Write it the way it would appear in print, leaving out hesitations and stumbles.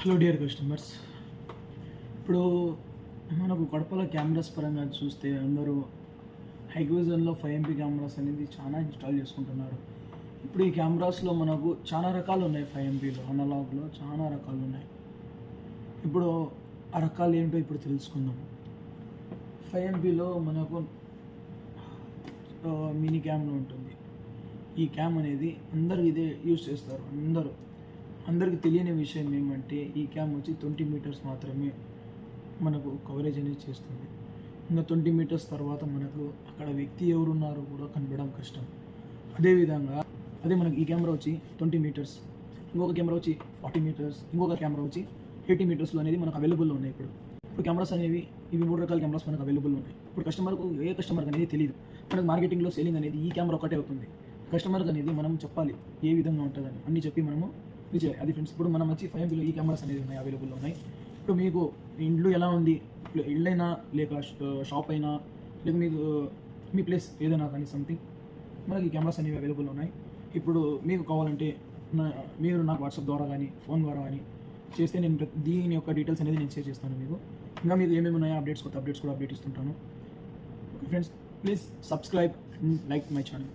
Hello dear customers. ఇప్పుడు మనకు కడపలో కెమెరాస్ పరంగా చూస్తే అందరూ హైగ్విజన్లో 5MP కెమెరాస్ అనేది చాలా ఇన్స్టాల్ చేసుకుంటున్నారు. ఇప్పుడు ఈ కెమెరాస్లో మనకు చాలా రకాలు ఉన్నాయి. 5MPలో అనలాగ్లో చాలా రకాలు ఉన్నాయి. ఇప్పుడు ఆ రకాలు ఏంటో ఇప్పుడు తెలుసుకుందాం. 5MPలో మనకు మినీ క్యామ్లో ఉంటుంది. ఈ క్యామ్ అనేది అందరూ ఇదే యూజ్ చేస్తారు. అందరికి తెలియని విషయం ఏమంటే ఈ క్యామ్ వచ్చి 20 మీటర్స్ మాత్రమే మనకు కవరేజ్ అనేది చేస్తుంది. ఇంకా 20 మీటర్స్ తర్వాత మనకు అక్కడ వ్యక్తి ఎవరున్నారో కూడా కనపడడం కష్టం. అదేవిధంగా మనకి ఈ కెమెరా వచ్చి 20 మీటర్స్, ఇంకొక కెమెరా వచ్చి 40 మీటర్స్, ఇంకొక కెమెరా వచ్చి 80 మీటర్స్లో అనేది మనకు అవైలబుల్లో ఉన్నాయి. ఇప్పుడు కెమెరాస్ అనేవి ఇవి 3 రకాల కెమెరాస్ మనకు అవైలబుల్ ఉన్నాయి. ఇప్పుడు ఏ కస్టమర్కి అనేది తెలియదు. మనకు మార్కెటింగ్లో సేలింగ్ అనేది ఈ కెమెరా ఒకటే అవుతుంది. కస్టమర్కి అనేది మనం చెప్పాలి ఏ విధంగా ఉంటుందని అన్నీ చెప్పి మనము ఇది చేయాలి. అది ఫ్రెండ్స్, ఇప్పుడు మనం వచ్చి 5MPలో ఈ కెమెరాస్ అనేది ఉన్నాయి, అవైలబుల్లో ఉన్నాయి. ఇప్పుడు మీకు ఇండ్లు ఎలా ఉంది, ఇళ్ళైనా లేక షాప్ అయినా లేక మీకు మీ ప్లేస్ ఏదైనా కానీ సంథింగ్ మనకి ఈ కెమెరాస్ అనేవి అవైలబుల్ ఉన్నాయి. ఇప్పుడు మీకు కావాలంటే మీరు నాకు వాట్సాప్ ద్వారా కానీ ఫోన్ ద్వారా కానీ చేస్తే నేను దీని యొక్క డీటెయిల్స్ అనేది నేను షేర్ చేస్తాను మీకు. ఇంకా మీకు ఏమేమి ఉన్నాయో కొత్త అప్డేట్స్ కూడా అప్డేట్ ఇస్తుంటాను. Friends, please subscribe and like my channel.